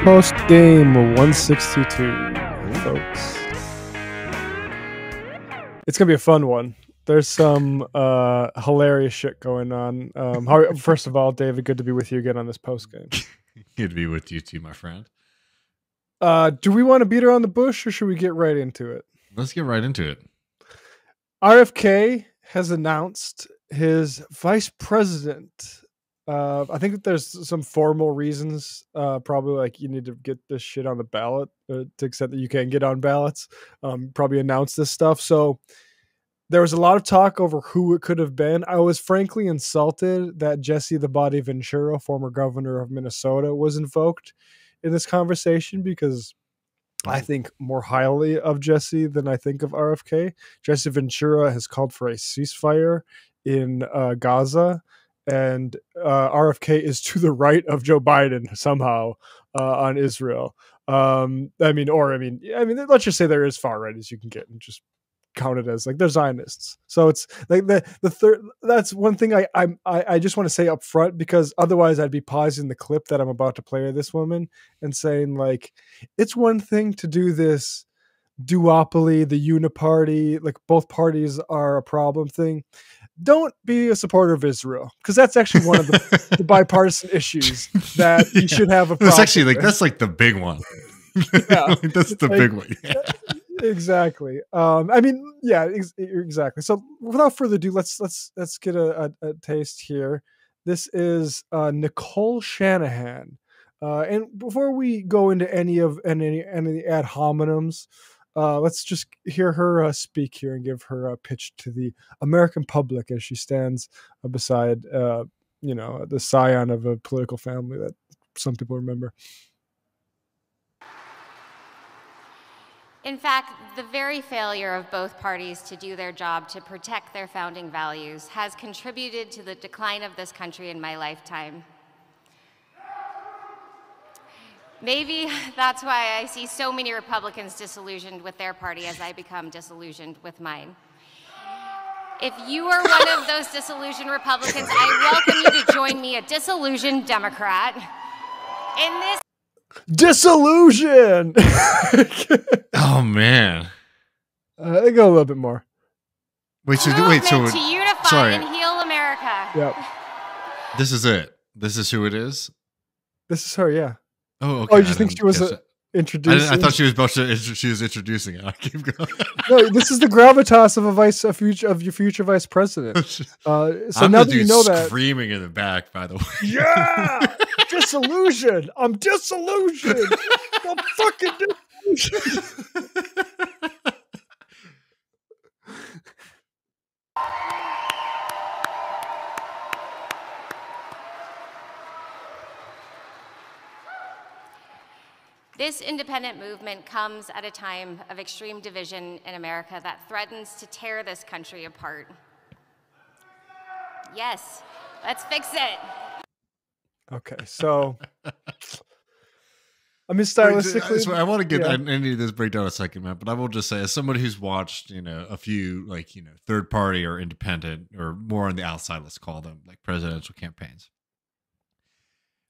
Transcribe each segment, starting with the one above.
Post game 162, folks. It's gonna be a fun one. There's some hilarious shit going on. First of all, David, good to be with you again on this post game. Good to be with you too, my friend. Do we want to beat around the bush, or should we get right into it? Let's get right into it. RFK has announced his vice president. I think that there's some formal reasons, probably like you need to get this shit on the ballot to the extent that you can get on ballots, probably announce this stuff. So there was a lot of talk over who it could have been. I was frankly insulted that Jesse the Body Ventura, former governor of Minnesota, was invoked in this conversation because I think more highly of Jesse than I think of RFK. Jesse Ventura has called for a ceasefire in Gaza. And RFK is to the right of Joe Biden somehow on Israel. Let's just say they're as far right as you can get and just count it as like they're Zionists. So it's like the third. That's one thing I just want to say up front, because otherwise I'd be pausing the clip that I'm about to play of this woman and saying like, it's one thing to do this duopoly, the uniparty, like both parties are a problem thing. Don't be a supporter of Israel, because that's actually one of the bipartisan issues that you should have a problem. That's actually that's like the big one. Yeah, that's the big one. Yeah. Exactly. Exactly. So without further ado, let's get a taste here. This is Nicole Shanahan. And before we go into any of the ad hominems, let's just hear her speak here and give her a pitch to the American public as she stands beside, the scion of a political family that some people remember. In fact, the very failure of both parties to do their job to protect their founding values has contributed to the decline of this country in my lifetime. Maybe that's why I see so many Republicans disillusioned with their party as I become disillusioned with mine. If you are one of those disillusioned Republicans, I welcome you to join me, a disillusioned Democrat, in this disillusion. Oh man, they go a little bit more. Wait, so to unify and heal America. Yep. This is it. This is who it is. This is her. Yeah. Oh, okay. Oh, you think she was introducing? I thought she was about to. She was introducing it. I keep going. No, this is the gravitas of your future vice president. So now that you know that, screaming in the back. By the way, yeah, disillusioned. I'm disillusioned. I'm fucking disillusioned. This independent movement comes at a time of extreme division in America that threatens to tear this country apart. Yes, let's fix it. Okay, so I mean, stylistically, so I want to get into this breakdown in a second, man. But I will just say, as somebody who's watched, a few third party or independent or more on the outside, let's call them, like presidential campaigns.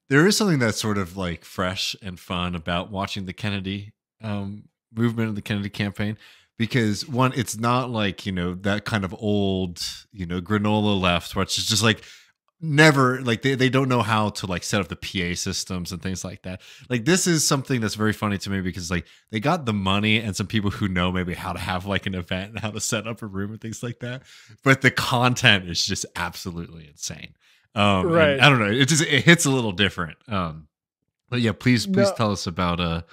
There is something that's sort of like fresh and fun about watching the Kennedy movement and the Kennedy campaign, because one, it's not like, that kind of old, granola left, which is just like never like they don't know how to like set up the PA systems and things like that. Like this is something that's very funny to me because like they got the money and some people who know maybe how to have like an event and how to set up a room and things like that. But the content is just absolutely insane. Right. I don't know. It hits a little different. But yeah, please tell us about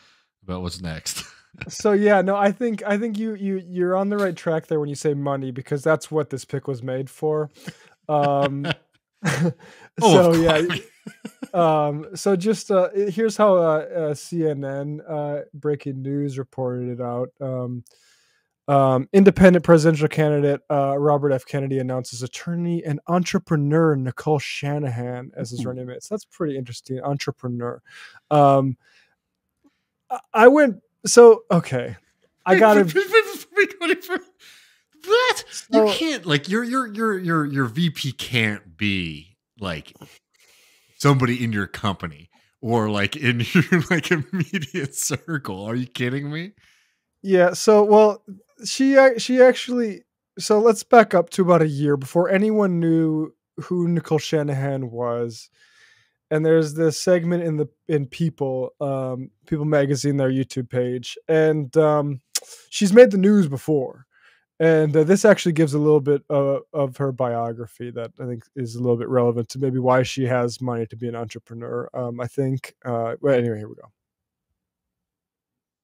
what's next. So yeah, no, I think you're on the right track there when you say money, because that's what this pick was made for. So just here's how CNN breaking news reported it out. Independent presidential candidate Robert F. Kennedy announces attorney and entrepreneur Nicole Shanahan as his running mate. So that's pretty interesting. Entrepreneur. I went. So okay, I gotta. What? You can't like your VP can't be like somebody in your company or like in your like immediate circle. Are you kidding me? Yeah. So, well, she actually. So let's back up to about a year before anyone knew who Nicole Shanahan was. And there's this segment in People Magazine, their YouTube page, and she's made the news before. And this actually gives a little bit of her biography that I think is a little bit relevant to maybe why she has money to be an entrepreneur. I think. Well, anyway, here we go.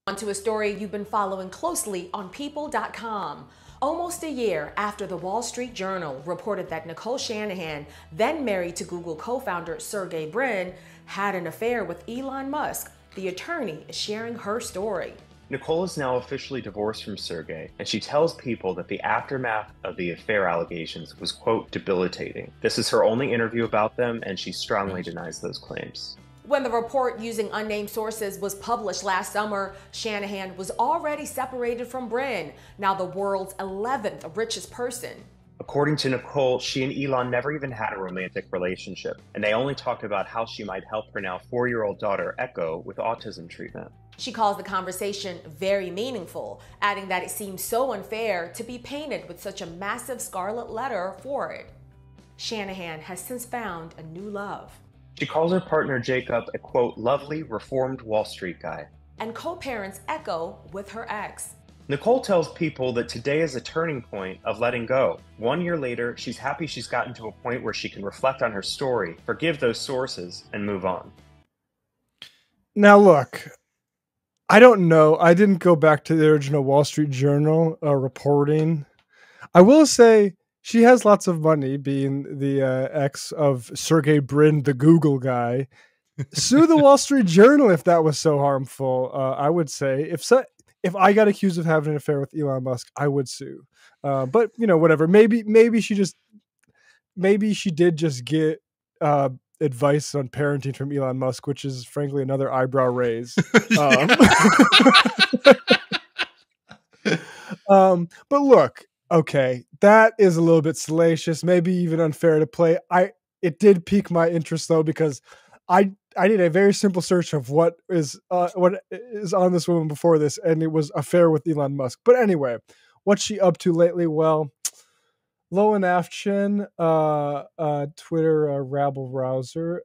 On to a story you've been following closely on People.com. Almost a year after the Wall Street Journal reported that Nicole Shanahan, then married to Google co-founder Sergey Brin, had an affair with Elon Musk, the attorney is sharing her story. Nicole is now officially divorced from Sergey, and she tells People that the aftermath of the affair allegations was, quote, debilitating. This is her only interview about them, and she strongly denies those claims. When the report using unnamed sources was published last summer, Shanahan was already separated from Brin, now the world's 11th richest person. According to Nicole, she and Elon never even had a romantic relationship, and they only talked about how she might help her now 4-year-old daughter, Echo, with autism treatment. She calls the conversation very meaningful, adding that it seems so unfair to be painted with such a massive scarlet letter for it. Shanahan has since found a new love. She calls her partner Jacob a, quote, lovely, reformed Wall Street guy. And co-parents Echo with her ex. Nicole tells People that today is a turning point of letting go. 1 year later, she's happy she's gotten to a point where she can reflect on her story, forgive those sources, and move on. Now, look, I don't know. I didn't go back to the original Wall Street Journal reporting. I will say she has lots of money, being the ex of Sergey Brin, the Google guy. Sue the Wall Street Journal if that was so harmful. I would say if I got accused of having an affair with Elon Musk, I would sue. But you know, whatever. Maybe she did just get advice on parenting from Elon Musk, which is frankly another eyebrow raise. But look. Okay, that is a little bit salacious, maybe even unfair to play. It did pique my interest though, because I did a very simple search of what is on this woman before this, and it was affair with Elon Musk. But anyway, what's she up to lately? Well, Lowen Afchin, Twitter rabble rouser,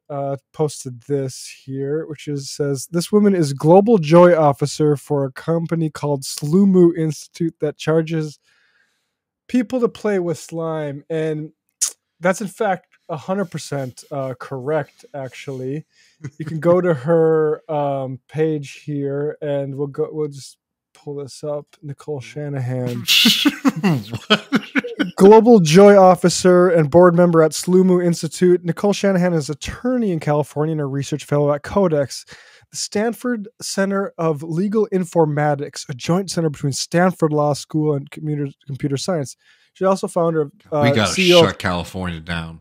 posted this here, which says this woman is global joy officer for a company called SLU Institute that charges people to play with slime, and that's in fact 100% correct. Actually, you can go to her page here, and we'll just pull this up. Nicole Shanahan, global joy officer and board member at SLU Institute. Nicole Shanahan is attorney in California and a research fellow at Codex, the Stanford Center of Legal Informatics, a joint center between Stanford Law School and computer science. She's also founder of we got to CEO shut California down.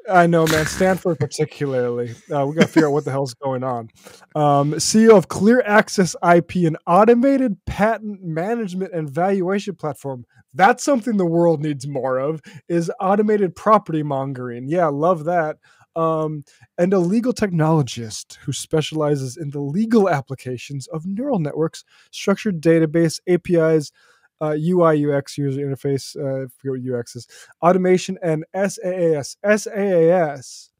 I know, man. Stanford particularly. We got to figure out what the hell's going on. CEO of Clear Access IP, an automated patent management and valuation platform. That's something the world needs more of, is automated property mongering. Yeah, love that. And a legal technologist who specializes in the legal applications of neural networks, structured database, APIs, UI, UX, user interface, I forget what UX is, automation, and SaaS. SaaS,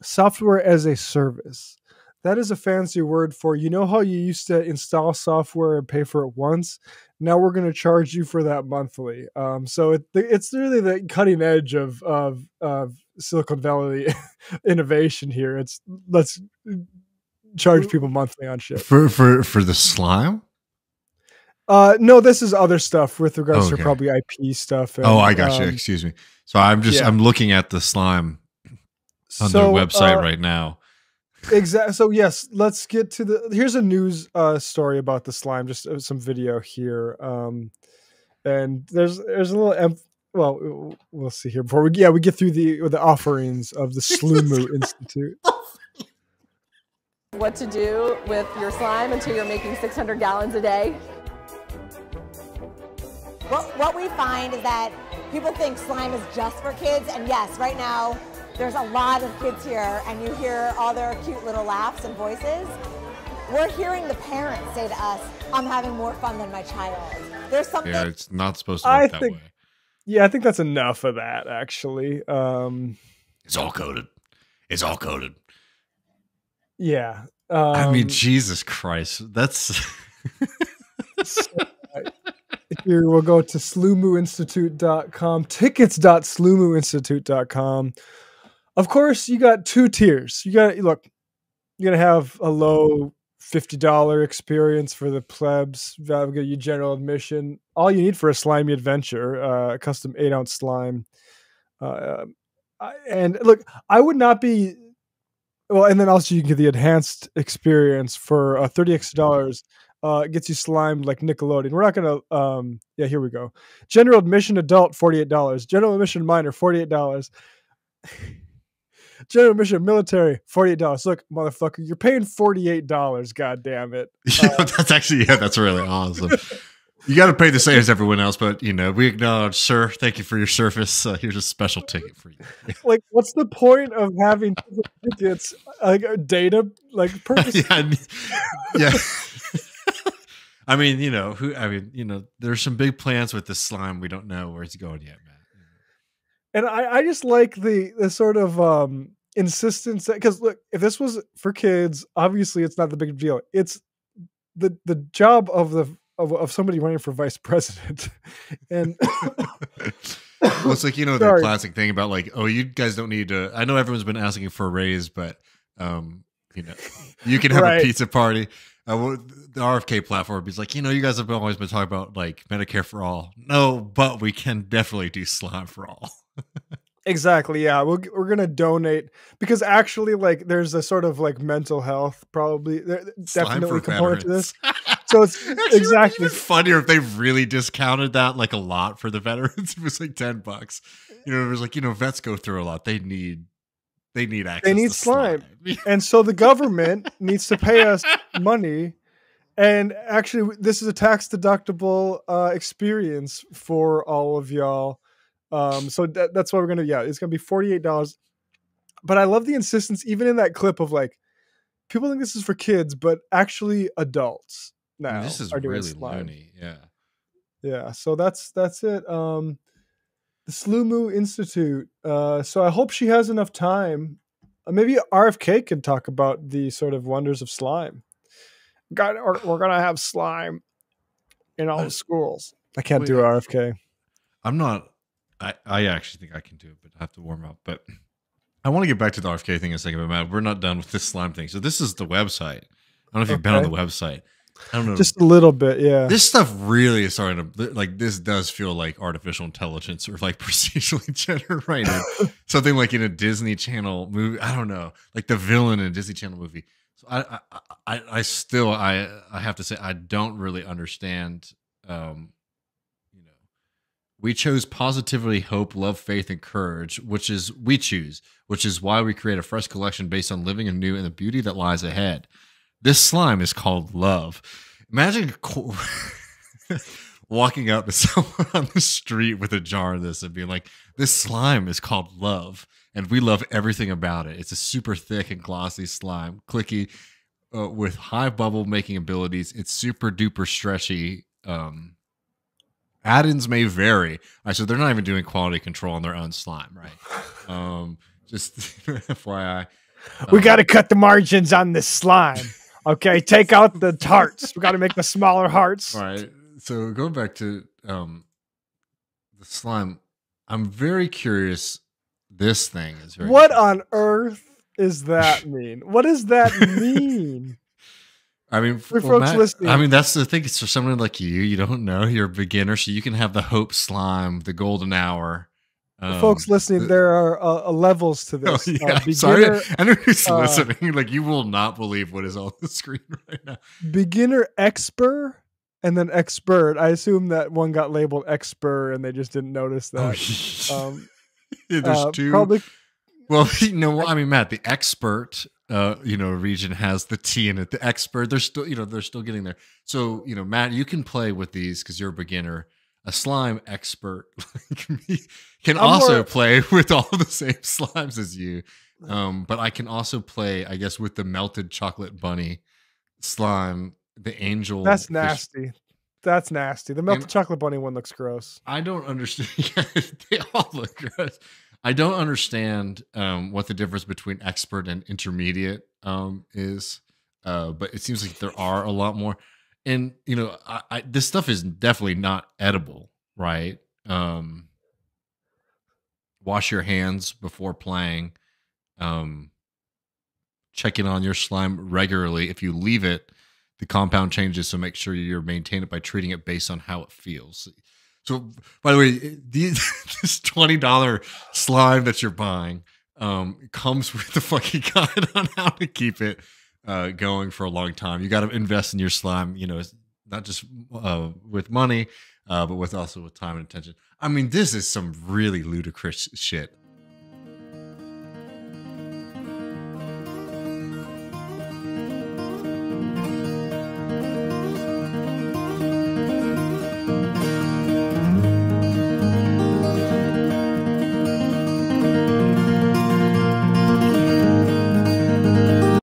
software as a service. That is a fancy word for, you know how you used to install software and pay for it once? Now we're going to charge you for that monthly. So it's really the cutting edge of Silicon Valley innovation here. Let's charge people monthly on shit. For the slime? No, this is other stuff with regards to probably IP stuff. And, I got you. Excuse me. So I'm looking at the slime on their website right now. Exactly. So yes, let's get to here's a news story about the slime, just some video here. And there's a little, well, we'll see here before we get through the offerings of the SLU Institute. What to do with your slime until you're making 600 gallons a day? What we find is that people think slime is just for kids, and yes, right now there's a lot of kids here and you hear all their cute little laughs and voices, we're hearing the parents say to us, I'm having more fun than my child. There's something. Yeah, it's not supposed to work that way. Yeah, I think that's enough of that, actually. It's all coded. It's all coded. Yeah. I mean, Jesus Christ. That's... If you will go to slumuinstitute.com, tickets.slumuinstitute.com. Of course, you got 2 tiers. You're going to have a low $50 experience for the plebs. That'll get you general admission. All you need for a slimy adventure, a custom 8-ounce slime. And look, I would not be... Well, and then also you can get the enhanced experience for $30 extra. Gets you slimed like Nickelodeon. We're not going to... yeah, here we go. General admission adult, $48. General admission minor, $48. General admission military, $48. Look, motherfucker, you're paying $48. God damn it. That's actually, yeah, that's really awesome. You got to pay the same as everyone else, but we acknowledge, sir. Thank you for your service. Here's a special ticket for you. Like, what's the point of having tickets, like data, like purpose? Yeah. I mean, there's some big plans with this slime. We don't know where it's going yet, man. And I just like the sort of insistence that, because look, if this was for kids, obviously it's not the big deal. It's the job of somebody running for vice president. And well, it's like, the classic thing about like, oh, you guys don't need to... I know everyone's been asking for a raise, but you can have a pizza party. The RFK platform is like, you guys have always been talking about like Medicare for all. No, but we can definitely do slime for all. Exactly. Yeah, we're gonna donate, because actually, like, there's a sort of like mental health definitely component to this. So it's actually, exactly even funnier if they really discounted that like a lot for the veterans. It was like $10. It was like, vets go through a lot. They need access. They need to slime. And so the government needs to pay us money. And actually, this is a tax deductible experience for all of y'all. So that's what we're gonna. Yeah, it's gonna be $48. But I love the insistence, even in that clip, of like, people think this is for kids, but actually adults now this is are doing really slime. loony. Yeah. Yeah. So that's it. The SLU Institute. So I hope she has enough time. Maybe RFK can talk about the sort of wonders of slime. We're gonna have slime in all the schools. I can't do RFK. I'm not. I actually think I can do it, but I have to warm up. But I want to get back to the RFK thing in a second, but Matt, we're not done with this slime thing. So this is the website. I don't know if you've been on the website. I don't know. Just a little bit, yeah. This stuff really is starting to, like, this does feel like artificial intelligence or like procedurally generated. Something like in a Disney Channel movie. I don't know. Like the villain in a Disney Channel movie. So I still have to say, I don't really understand. We chose positivity, hope, love, faith, and courage, which is why we create a fresh collection based on living anew and the beauty that lies ahead. This slime is called love. Imagine walking up to someone on the street with a jar of this and being like, this slime is called love, and we love everything about it. It's a super thick and glossy slime, clicky, with high bubble making abilities. It's super duper stretchy. Add-ins may vary. All right, so they're not even doing quality control on their own slime, right? Just FYI. We got to cut the margins on this slime. Okay, take out the hearts. We got to make the smaller hearts. All right. So going back to the slime, I'm very curious. This thing is very What on earth does that mean? What does that mean? I mean, for folks listening. I mean, that's the thing. It's for someone like you. You don't know. You're a beginner, so you can have the hope slime, the golden hour. Folks listening, there are levels to this. Oh, yeah, beginner, sorry. I know who's listening. Like, you will not believe what is on the screen right now. Beginner, expert, and then expert. I assume that one got labeled expert, and they just didn't notice that. Yeah, there's two. Probably. Well, I mean, Matt, the expert, region has the T in it. The expert, they're still getting there. So, Matt, you can play with these because you're a beginner. a slime expert like me can I'm also more- play with all the same slimes as you. But I can also play, I guess, with the melted chocolate bunny slime, the angel. That's fish. nasty. That's nasty. The melted And- chocolate bunny one looks gross. I don't understand. They all look gross. I don't understand what the difference between expert and intermediate is, but it seems like there are a lot more. And you know, this stuff is definitely not edible, right? Wash your hands before playing. Check in on your slime regularly. If you leave it, the compound changes, so make sure you maintain it by treating it based on how it feels. So, by the way, this $20 slime that you're buying comes with the fucking guide on how to keep it going for a long time. You got to invest in your slime, you know, not just with money, but with also with time and attention. I mean, this is some really ludicrous shit.